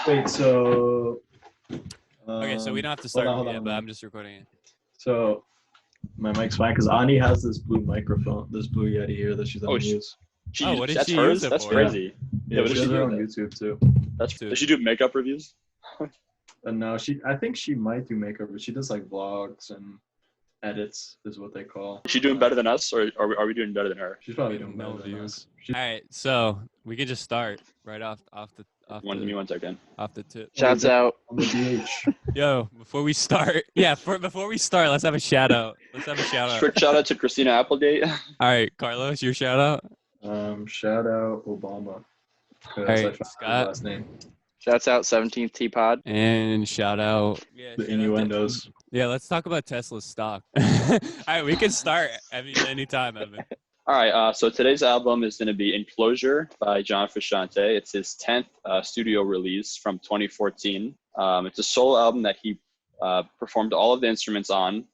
Wait, so Okay, so we don't have to start hold on, yet, hold but on. I'm just recording it. So my mic's fine because Ani has this blue microphone, this blue Yeti here that she's gonna use. What did That's she hers? use it That's for? crazy. Yeah, what she does has she her do own with YouTube too. Does she do makeup reviews? No, I think she might do makeup, but she does like vlogs and edits, is what they call. Is she doing better than us, or are we doing better than her? She's probably doing better No than views. us. All right, so we can just start right off the Give me 1 second. off the tip. Shouts out. On the DH. Yo, before we start, before we start, let's have a shout out. Quick shout out to Christina Applegate. All right, Carlos, your shout out. Shout out Obama. All right, His Scott. last name. Shouts out 17th T Pod. And shout out The innuendos. Yeah, let's talk about Tesla's stock. All right, we can start anytime, Evan. All right, so today's album is going to be Enclosure by John Frusciante. It's his 10th studio release from 2014. It's a solo album that he performed all of the instruments on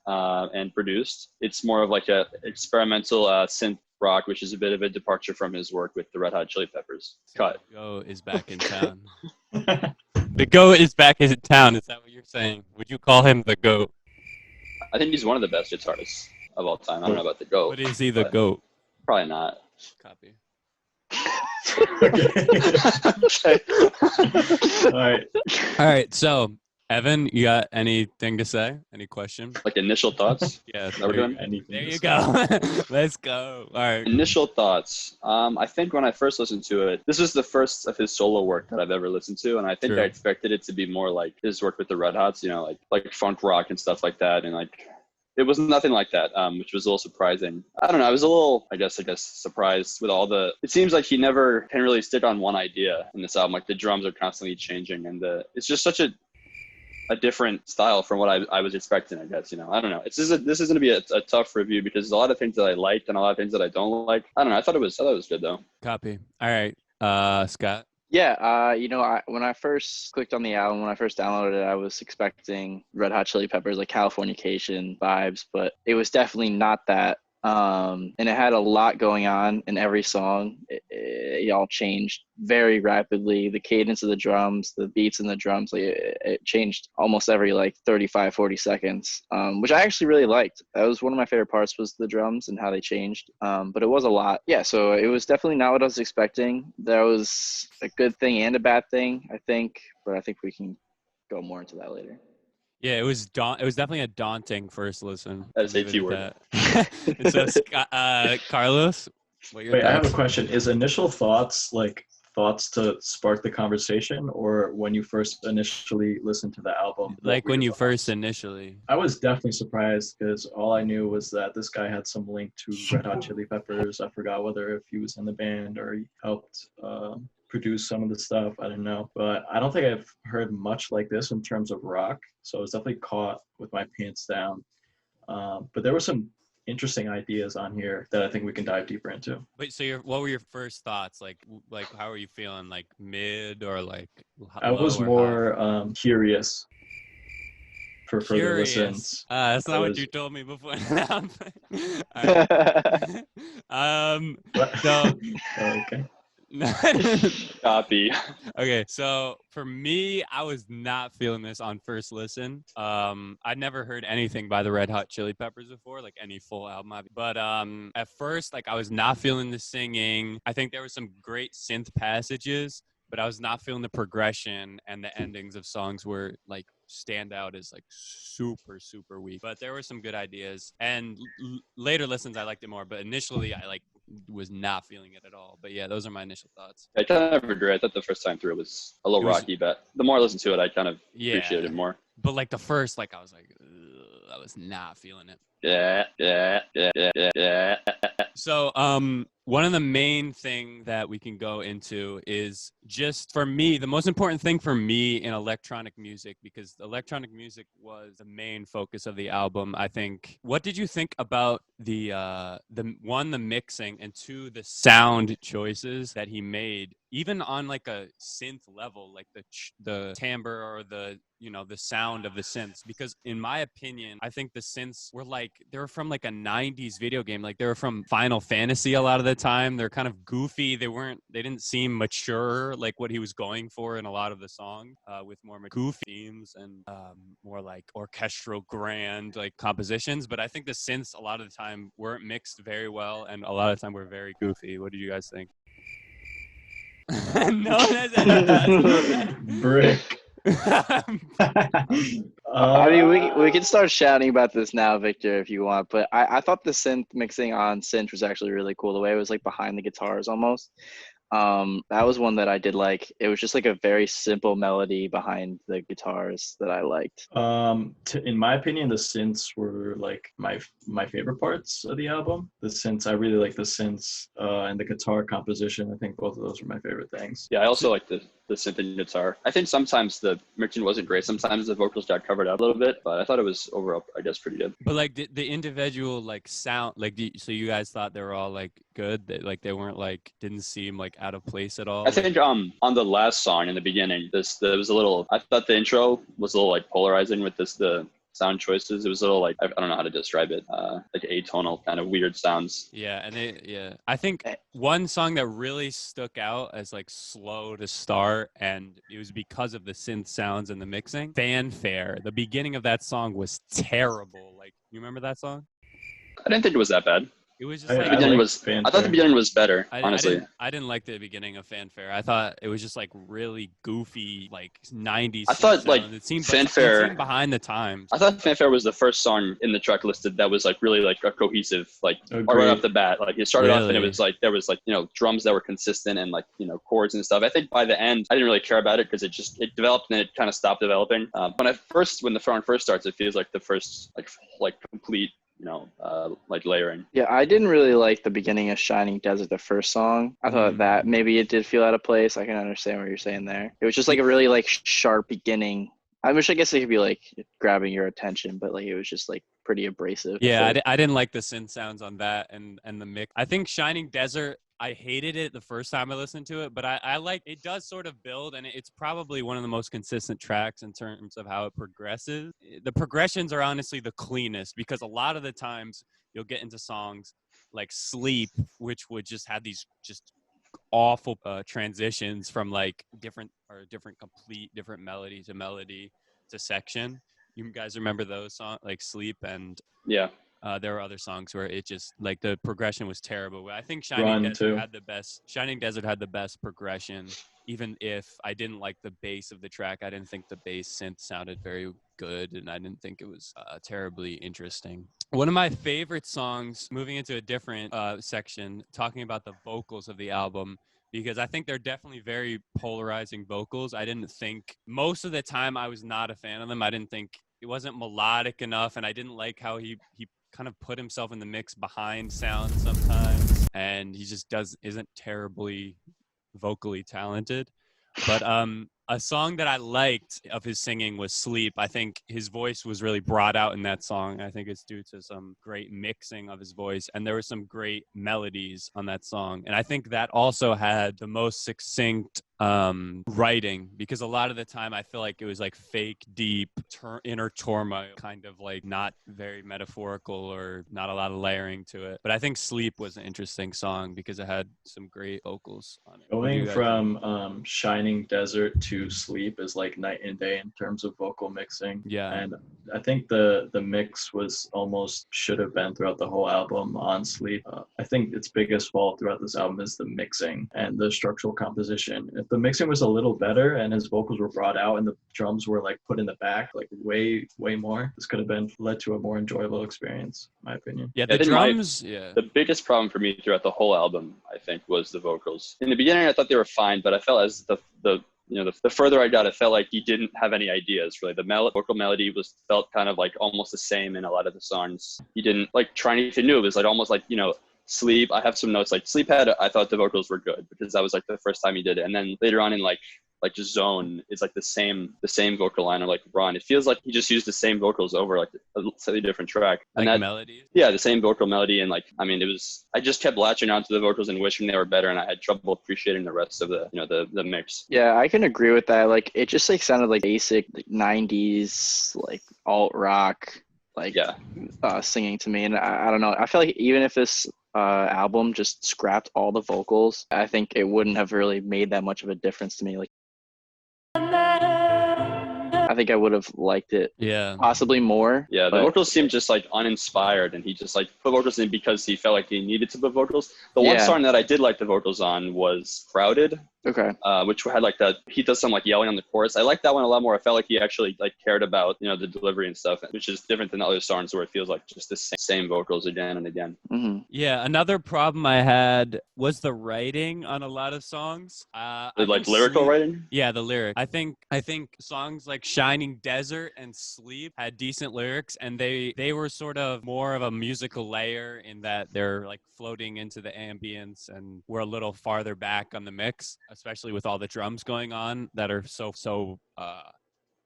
and produced. It's more of like a experimental synth rock, which is a bit of a departure from his work with the Red Hot Chili Peppers. Cut. The GOAT is back in town. The GOAT is back in town. Is that what you're saying? Would you call him the GOAT? I think he's one of the best guitarists of all time. I don't know about the GOAT. But is he the GOAT? Probably not. Copy. All right. So, Evan, you got anything to say? Any question? Like initial thoughts? Yeah. That we're doing? There you go. Let's go. All right. Initial thoughts. I think when I first listened to it, this was the first of his solo work that I've ever listened to, and I think True. I expected it to be more like his work with the Red Hots, you know, like funk rock and stuff like that, and like it was nothing like that, which was a little surprising. I don't know. I was a little, I guess, surprised with all the. It seems like he never can really stick on one idea in this album. Like the drums are constantly changing, and it's just such a different style from what I was expecting, I guess, you know. I don't know. This is going to be a tough review because there's a lot of things that I liked and a lot of things that I don't like. I don't know. I thought it was good though. Copy. All right. Scott. Yeah, when I first clicked on the album, when I first downloaded it, I was expecting Red Hot Chili Peppers, like Californication vibes, but it was definitely not that. And it had a lot going on in every song. It all changed very rapidly. The cadence of the drums, the beats in the drums, like it changed almost every like 35, 40 seconds, which I actually really liked. That was one of my favorite parts, was the drums and how they changed. But it was a lot. Yeah, so it was definitely not what I was expecting. That was a good thing and a bad thing, I think. But I think we can go more into that later. Yeah, it was definitely a daunting first listen. That's a T word. And so, Carlos, what your Wait, I thoughts? have a question. Is initial thoughts like thoughts to spark the conversation, or when you first initially listened to the album? Like when you first initially. I was definitely surprised because all I knew was that this guy had some link to Red Hot Chili Peppers. I forgot whether if he was in the band or he helped produce some of the stuff. I don't know. But I don't think I've heard much like this in terms of rock. So I was definitely caught with my pants down. But there were some interesting ideas on here that I think we can dive deeper into. Wait, so what were your first thoughts? Like how were you feeling? Like mid or like I was more curious for further listens. That's not what you told me before. Okay. Copy. Okay, so for me, I was not feeling this on first listen. I'd never heard anything by the Red Hot Chili Peppers before, like any full album. But at first, like I was not feeling the singing. I think there were some great synth passages, but I was not feeling the progression, and the endings of songs were like stand out as like super, super weak. But there were some good ideas, and later listens I liked it more. But initially, I was not feeling it at all. But yeah, those are my initial thoughts. I kind of agree. I thought the first time through it was a little rocky, but the more I listened to it, I kind of appreciated it more. But like the first, like I was like, I was not feeling it. So, one of the main thing that we can go into is just for me, the most important thing for me in electronic music, because electronic music was the main focus of the album. I think. What did you think about the mixing, and two, the sound choices that he made, even on like a synth level, like the timbre or the sound of the synths? Because in my opinion, I think the synths were like, they were from like a 90s video game. Like they were from Final Fantasy a lot of the time. They're kind of goofy. They didn't seem mature like what he was going for in a lot of the song, with more goofy themes and more like orchestral grand like compositions. But I think the synths a lot of the time weren't mixed very well, and a lot of the time were very goofy. What do you guys think? No, that's Brick. I mean, we can start shouting about this now, Victor, if you want. But I thought the synth mixing on synth was actually really cool. The way it was like behind the guitars almost. That was one that I did like. It was just like a very simple melody behind the guitars that I liked. In my opinion, the synths were like my favorite parts of the album. The synths, I really like the synths and the guitar composition. I think both of those were my favorite things. Yeah, I also like the synth and guitar. I think sometimes the mixing wasn't great. Sometimes the vocals got covered up a little bit, but I thought it was overall, I guess, pretty good. But like the individual like sound, like so you guys thought they were all like good, they weren't like, didn't seem like out of place at all? I think on the last song in the beginning, there was a little, I thought the intro was a little like polarizing with the sound choices. It was a little like, I don't know how to describe it, like atonal kind of weird sounds. Yeah, and I think one song that really stuck out as like slow to start, and it was because of the synth sounds and the mixing. Fanfare. The beginning of that song was terrible. Like, you remember that song? I didn't think it was that bad. It was just I thought the beginning was better, honestly. I didn't like the beginning of Fanfare. I thought it was just like really goofy, like 90s. I thought like it seemed Fanfare behind the times. I thought Fanfare was the first song in the track listed that was like really like a cohesive, like right off the bat. Like it started off and it was like there was like, drums that were consistent and like, chords and stuff. I think by the end I didn't really care about it because it developed and it kind of stopped developing. When the song first starts, it feels like the first like complete like layering. Yeah, I didn't really like the beginning of Shining Desert, the first song. I thought that maybe it did feel out of place. I can understand what you're saying there. It was just like a really like sharp beginning. I guess it could be like grabbing your attention, but like it was just like pretty abrasive. Yeah, I didn't like the synth sounds on that and the mix. I think Shining Desert, I hated it the first time I listened to it, but I like it. Does sort of build, and it's probably one of the most consistent tracks in terms of how it progresses. The progressions are honestly the cleanest, because a lot of the times you'll get into songs like Sleep, which would just have these just awful transitions from like different melody to section. You guys remember those songs like Sleep? And yeah. There were other songs where it just like the progression was terrible. I think Shining Desert had the best progression, even if I didn't like the bass of the track. I didn't think the bass synth sounded very good, and I didn't think it was terribly interesting. One of my favorite songs, moving into a different section, talking about the vocals of the album, because I think they're definitely very polarizing vocals. I didn't think, most of the time I was not a fan of them. I didn't think it wasn't melodic enough, and I didn't like how he kind of put himself in the mix behind sound sometimes, and he just isn't terribly vocally talented. But a song that I liked of his singing was Sleep. I think his voice was really brought out in that song. I think it's due to some great mixing of his voice, and there were some great melodies on that song. And I think that also had the most succinct writing, because a lot of the time I feel like it was like fake deep inner turmoil, kind of like not very metaphorical or not a lot of layering to it. But I think Sleep was an interesting song because it had some great vocals on it. Going from Shining Desert to Sleep is like night and day in terms of vocal mixing. Yeah. And I think the mix was almost should have been throughout the whole album on Sleep. I think its biggest fault throughout this album is the mixing and the structural composition. If the mixing was a little better and his vocals were brought out and the drums were like put in the back like way more, this could have led to a more enjoyable experience, in my opinion. Yeah, the drums. The biggest problem for me throughout the whole album, I think, was the vocals. In the beginning, I thought they were fine, but I felt as the the further I got, it felt like he didn't have any ideas really. The vocal melody felt kind of like almost the same in a lot of the songs. He didn't like try anything new. It was like almost like, Sleep. I have some notes like Sleep I thought the vocals were good because that was like the first time he did it. And then later on in like Zone is like the same vocal line, or like Run. It feels like he just used the same vocals over like a slightly different track. And like that melodies? Yeah, the same vocal melody. And like, I mean, I just kept latching onto the vocals and wishing they were better. And I had trouble appreciating the rest of the mix. Yeah, I can agree with that. Like, it just like sounded like basic like 90s, like alt rock, like singing to me. And I don't know. I feel like even if this album just scrapped all the vocals, I think it wouldn't have really made that much of a difference to me. Like, I think I would have liked it possibly more. Yeah, the vocals seemed just like uninspired, and he just like put vocals in because he felt like he needed to put vocals. The one song that I did like the vocals on was Crowded. Okay. Which had like that, he does some like yelling on the chorus. I like that one a lot more. I felt like he actually like cared about, the delivery and stuff, which is different than other songs where it feels like just the same vocals again and again. Mm-hmm. Yeah, another problem I had was the writing on a lot of songs. Like lyrical writing? Yeah, the lyric. I think songs like Shining Desert and Sleep had decent lyrics, and they were sort of more of a musical layer in that they're like floating into the ambience and we're a little farther back on the mix, especially with all the drums going on that are so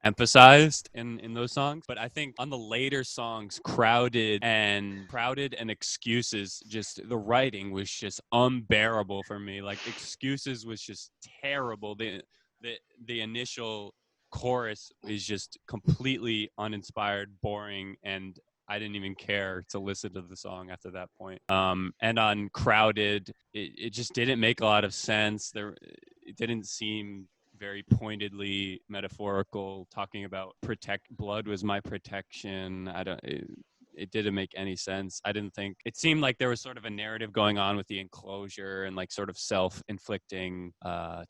emphasized in those songs. But I think on the later songs, Crowded and Excuses, just the writing was just unbearable for me. Like, Excuses was just terrible. The initial chorus is just completely uninspired, boring, and I didn't even care to listen to the song after that point. And on Crowded, it just didn't make a lot of sense. It didn't seem very pointedly metaphorical, talking about blood was my protection. It didn't make any sense. I didn't think it seemed like there was sort of a narrative going on with the enclosure and like sort of self-inflicting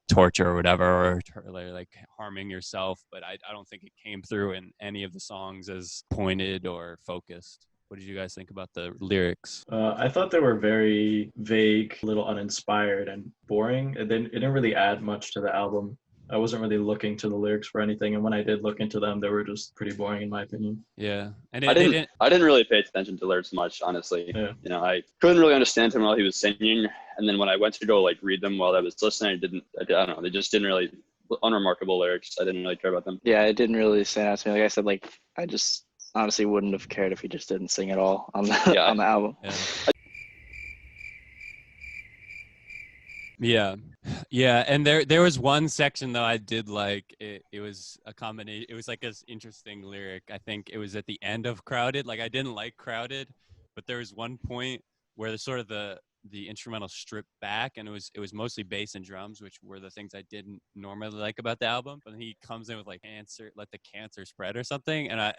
torture or whatever, or like harming yourself. But I don't think it came through in any of the songs as pointed or focused. What did you guys think about the lyrics? I thought they were very vague, a little uninspired and boring. It didn't really add much to the album. I wasn't really looking to the lyrics for anything, and when I did look into them, they were just pretty boring in my opinion. Yeah, and I didn't really pay attention to lyrics much, honestly. Yeah. I couldn't really understand him while he was singing, and then when I went to go like read them while I was listening, I don't know, they just didn't really, unremarkable lyrics. I didn't really care about them. Yeah, it didn't really stand out to me. Like I said, like I just honestly wouldn't have cared if he just didn't sing at all on the on the album. Yeah, and there was one section though I did like. It was a combination. It was like this interesting lyric. I think it was at the end of Crowded. Like, I didn't like Crowded, but there was one point where the instrumental stripped back, and it was mostly bass and drums, which were the things I didn't normally like about the album. But then he comes in with like let the cancer spread or something, and I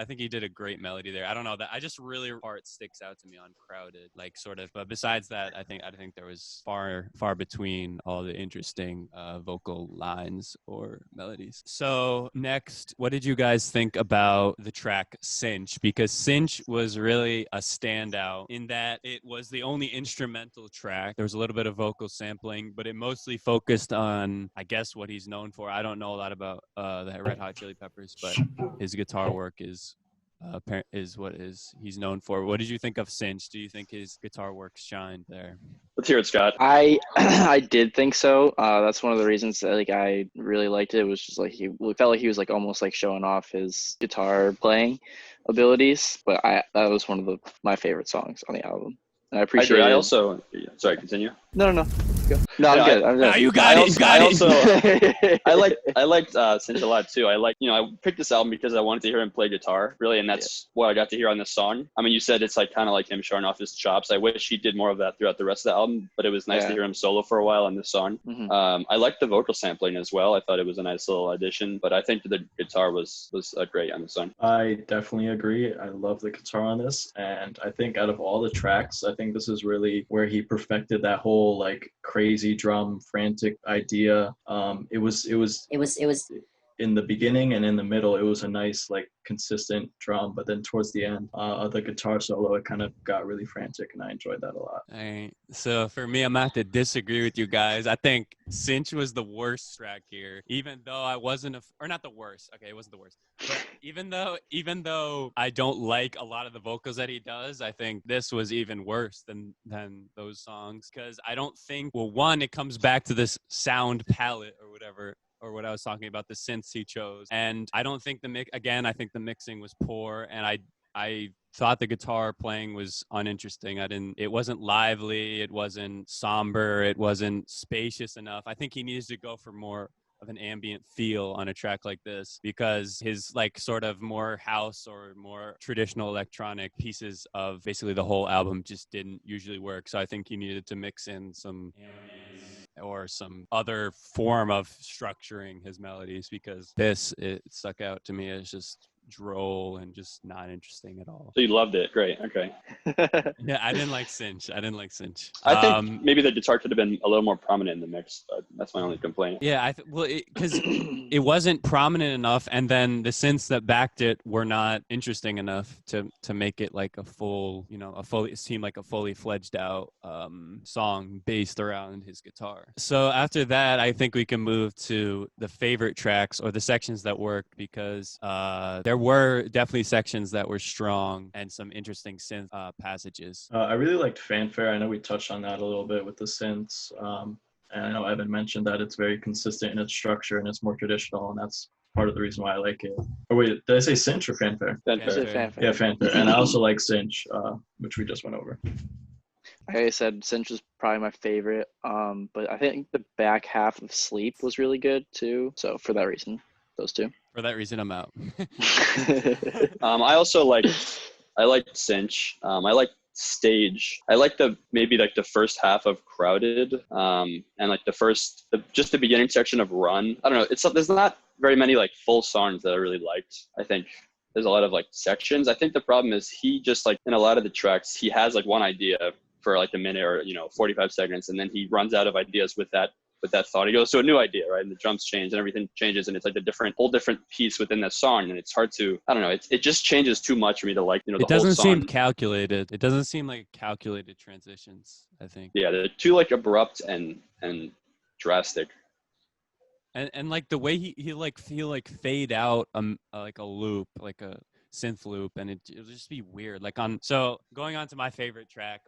think he did a great melody there. I don't know, that I just really part sticks out to me on Crowded, like sort of. But besides that, I think there was far between all the interesting vocal lines or melodies. So next, what did you guys think about the track Cinch? Because Cinch was really a standout in that it was the only instrumental track. There was a little bit of vocal sampling, but it mostly focused on, I guess, what he's known for. I don't know a lot about the Red Hot Chili Peppers, but his guitar work is what he's known for. What did you think of Cinch? Do you think his guitar work shined there? Let's hear it, Scott. I did think so. That's one of the reasons that like I really liked it. It was just like he felt like he was like almost like showing off his guitar playing abilities. But that was one of my favorite songs on the album. And I appreciate it. I also, sorry, continue. No. Go. No, I'm good. I'm good. No, you got it. I liked Cinch a lot too. I picked this album because I wanted to hear him play guitar, really, and that's what I got to hear on this song. I mean, you said it's like kind of like him showing off his chops. I wish he did more of that throughout the rest of the album, but it was nice to hear him solo for a while on this song. Mm-hmm. I liked the vocal sampling as well. I thought it was a nice little addition, but I think the guitar was great on the song. I definitely agree. I love the guitar on this, and I think out of all the tracks, I think this is really where he perfected that whole like crazy drum frantic idea. It was in the beginning and in the middle, it was a nice, like, consistent drum, but then towards the end of the guitar solo, it kind of got really frantic, and I enjoyed that a lot. All right. So for me, I'm gonna have to disagree with you guys. I think Cinch was the worst track here, even though I wasn't or not the worst. Okay, it wasn't the worst. But even though I don't like a lot of the vocals that he does, I think this was even worse than those songs, because I don't think, well, one, it comes back to this sound palette or whatever, or what I was talking about, the synths he chose. And I don't think I think the mixing was poor, and I thought the guitar playing was uninteresting. It wasn't lively, it wasn't somber, it wasn't spacious enough. I think he needs to go for more of an ambient feel on a track like this, because his like sort of more house or more traditional electronic pieces of basically the whole album just didn't usually work. So I think he needed to mix in some ambience or some other form of structuring his melodies, because it stuck out to me as just droll and just not interesting at all. So you loved it. Great. Okay. Yeah, I didn't like Cinch. I think maybe the guitar could have been a little more prominent in the mix, but that's my only complaint. Yeah, because it wasn't prominent enough, and then the synths that backed it were not interesting enough to make it like it seemed like a fully fledged out song based around his guitar. So after that, I think we can move to the favorite tracks, or the sections that worked, because there were definitely sections that were strong and some interesting synth passages. I really liked Fanfare. I know we touched on that a little bit with the synths. And I know Evan mentioned that it's very consistent in its structure and it's more traditional, and that's part of the reason why I like it. Oh wait, did I say Cinch or Fanfare? Fanfare. Yeah, Fanfare. And I also like Cinch, which we just went over. Like I said, Cinch was probably my favorite. But I think the back half of Sleep was really good too. So for that reason, those two. For that reason, I'm out. I also liked Cinch. I liked Stage. I like maybe the first half of Crowded, and like just the beginning section of Run. I don't know. There's not very many like full songs that I really liked. I think there's a lot of like sections. I think the problem is he just like in a lot of the tracks he has like one idea for like a minute or 45 seconds, and then he runs out of ideas with that thought. He goes to a new idea, right? And the drums change and everything changes, and it's like whole different piece within that song. And it's hard to, I don't know, it just changes too much for me to like, the it doesn't seem calculated. It doesn't seem like calculated transitions, I think. Yeah, they're too like abrupt and drastic. And like the way he'll like fade out like a loop, like a synth loop, and it'll just be weird. So going on to my favorite track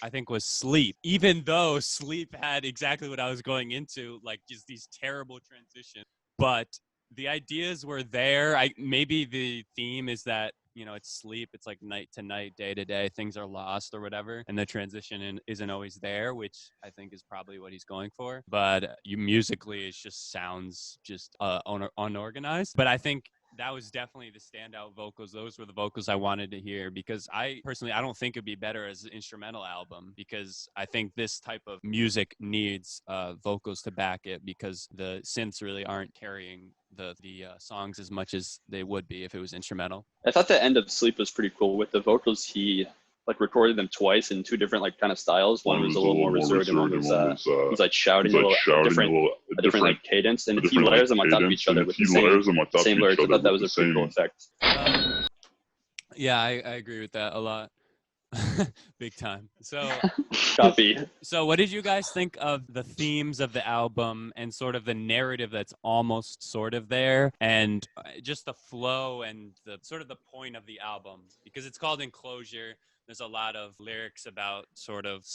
I think was Sleep, even though Sleep had exactly what I was going into, like just these terrible transitions, but the ideas were there. Maybe the theme is that it's sleep, it's like night to night, day to day, things are lost or whatever, and the transition isn't always there, which I think is probably what he's going for. But musically it just sounds just unorganized. But I think that was definitely the standout vocals. Those were the vocals I wanted to hear, because I don't think it'd be better as an instrumental album, because I think this type of music needs vocals to back it, because the synths really aren't carrying the songs as much as they would be if it was instrumental. I thought the end of Sleep was pretty cool with the vocals. He like recorded them twice in two different like kind of styles. One was a little more reserved, and one was like shouting a different like cadence, and he layers them on top of each other with the same lyrics. I thought that was a pretty cool effect. Yeah, I agree with that a lot. Big time. So Copy. So what did you guys think of the themes of the album and sort of the narrative that's almost sort of there, and just the flow and the sort of the point of the album? Because it's called Enclosure. There's a lot of lyrics about sort of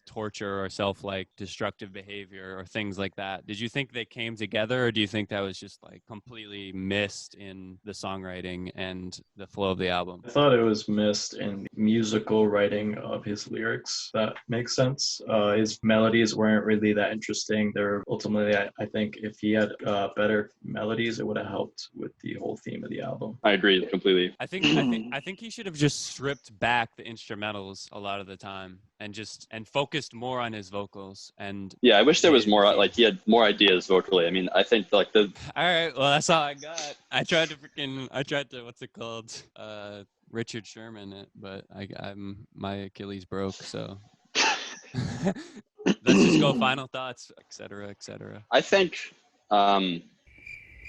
torture or self-like destructive behavior or things like that. Did you think they came together, or do you think that was just like completely missed in the songwriting and the flow of the album? I thought it was missed in musical writing of his lyrics. That makes sense. His melodies weren't really that interesting. They're ultimately, I think if he had better melodies, it would have helped with the whole theme of the album. I agree completely. I think he should have just stripped back the instrumentals a lot of the time and focused more on his vocals. And yeah, I wish there was more, like he had more ideas vocally. I mean, I think like all right, well, that's all I got. I tried to what's it called, Richard Sherman it, but I'm my Achilles broke, so let's just go final thoughts, etc. I think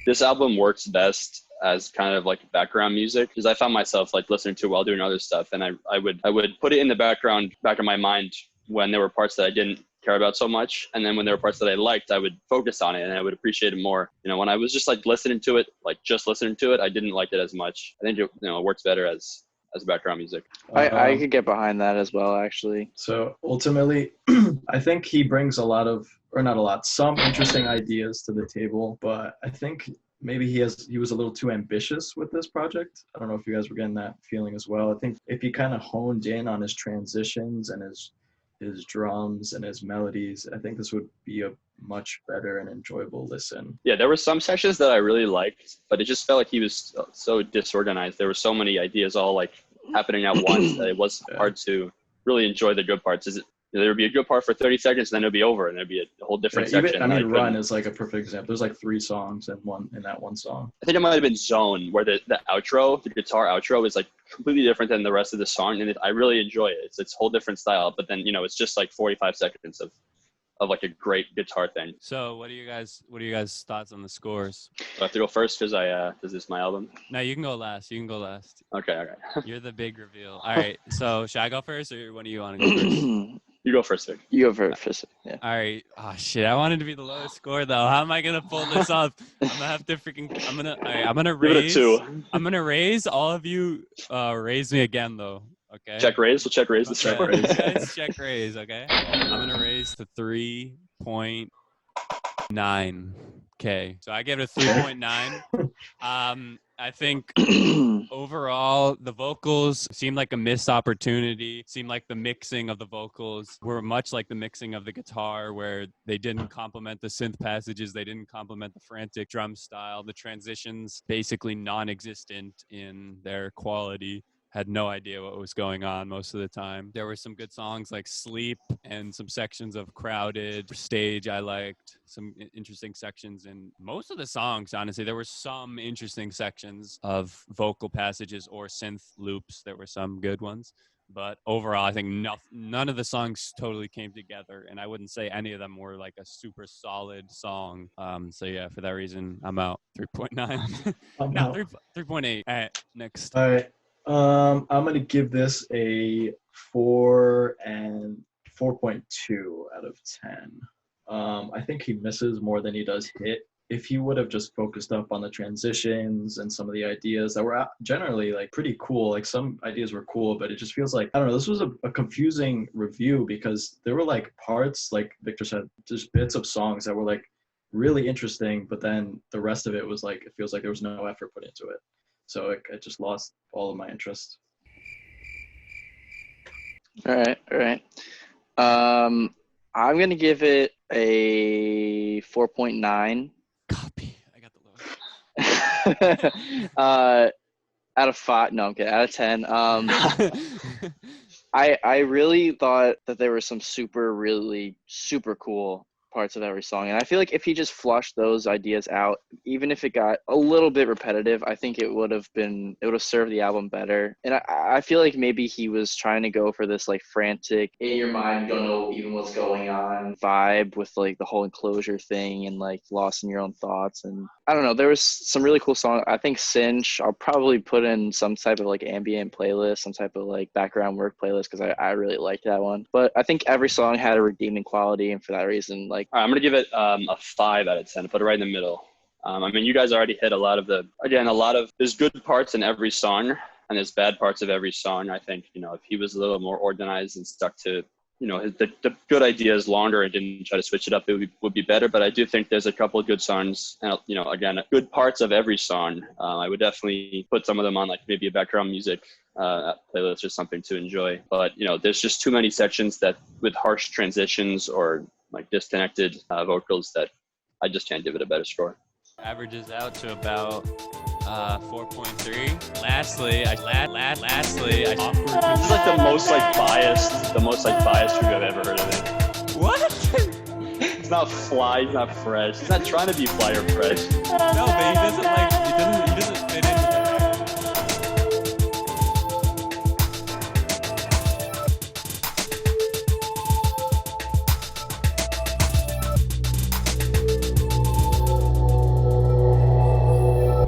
this album works best as kind of like background music, because I found myself like listening to it while doing other stuff, and I would put it in the background, back in my mind, when there were parts that I didn't care about so much, and then when there were parts that I liked, I would focus on it and I would appreciate it more. You know, when I was just like listening to it, I didn't like it as much. I think it works better as background music. I could get behind that as well, actually. So ultimately, I think he brings some interesting ideas to the table, but I think maybe he was a little too ambitious with this project. I don't know if you guys were getting that feeling as well. I think if he kind of honed in on his transitions and his drums and his melodies, I think this would be a much better and enjoyable listen. Yeah, there were some sections that I really liked, but it just felt like he was so disorganized. There were so many ideas all like happening at once that it was hard to really enjoy the good parts. There would be a good part for 30 seconds, and then it would be over, and there'd be a whole different section. Run is like a perfect example. There's like 3 songs in that one song. I think it might have been Zone, where the outro, the guitar outro, is like completely different than the rest of the song, and I really enjoy it. It's a whole different style, but then it's just like 45 seconds of like a great guitar thing. So what are you guys thoughts on the scores? Do I have to go first because this is my album? No, you can go last. Okay. You're the big reveal. All right. So should I go first, or one of you want to go first? You go first, Vic. You go first. Yeah. All right. Oh shit! I wanted to be the lowest score though. How am I gonna pull this off? I'm gonna have to I'm gonna raise. Give it a 2. I'm gonna raise all of you. Raise me again though. Okay. Check raise. We'll check raise this Okay. round. Guys, check raise. Okay. I'm gonna raise to 3.9. Okay. So I gave it a 3.9. I think overall the vocals seemed like a missed opportunity. Seemed like the mixing of the vocals were much like the mixing of the guitar, where they didn't complement the synth passages, they didn't complement the frantic drum style. The transitions basically non-existent in their quality. Had no idea what was going on most of the time. There were some good songs like Sleep and some sections of Crowded. Stage I liked. Some interesting sections in most of the songs, honestly. There were some interesting sections of vocal passages or synth loops. There were some good ones. But overall, I think none of the songs totally came together. And I wouldn't say any of them were like a super solid song. So yeah, for that reason, I'm out. 3.9. No, 3.8. All right, next. All right. I'm gonna give this a 4 and 4.2 out of 10. I think he misses more than he does hit. If he would have just focused up on the transitions and some of the ideas that were generally like pretty cool, like some ideas were cool, but it just feels like, I don't know, this was a confusing review because there were like parts, like Victor said, just bits of songs that were like really interesting, but then the rest of it was like, it feels like there was no effort put into it. So I just lost all of my interest. All right. I'm going to give it a 4.9. Copy. I got the lowest. Out of 5. No, I'm kidding. Out of 10. I really thought that there were some really super cool parts of every song, and I feel like if he just flushed those ideas out, even if it got a little bit repetitive, I think it would have served the album better. And I feel like maybe he was trying to go for this like frantic, in your mind, don't know even what's going on vibe with like the whole Enclosure thing and like lost in your own thoughts. And I don't know, there was some really cool songs. I think Cinch, I'll probably put in some type of like ambient playlist, some type of like background work playlist, because I really liked that one. But I think every song had a redeeming quality, and for that reason, like, All right, I'm going to give it a 5 out of 10, put it right in the middle. I mean, you guys already hit a lot of there's good parts in every song, and there's bad parts of every song. I think, if he was a little more organized and stuck to, the good ideas longer and didn't try to switch it up, it would be better. But I do think there's a couple of good songs, and, again, good parts of every song. I would definitely put some of them on like maybe a background music playlist or something to enjoy. But, there's just too many sections that with harsh transitions or like disconnected vocals that I just can't give it a better score. Averages out to about 4.3. Lastly, awkward. This is like the most biased review I've ever heard of it. What? He's not fly, he's not fresh. He's not trying to be fly or fresh. No,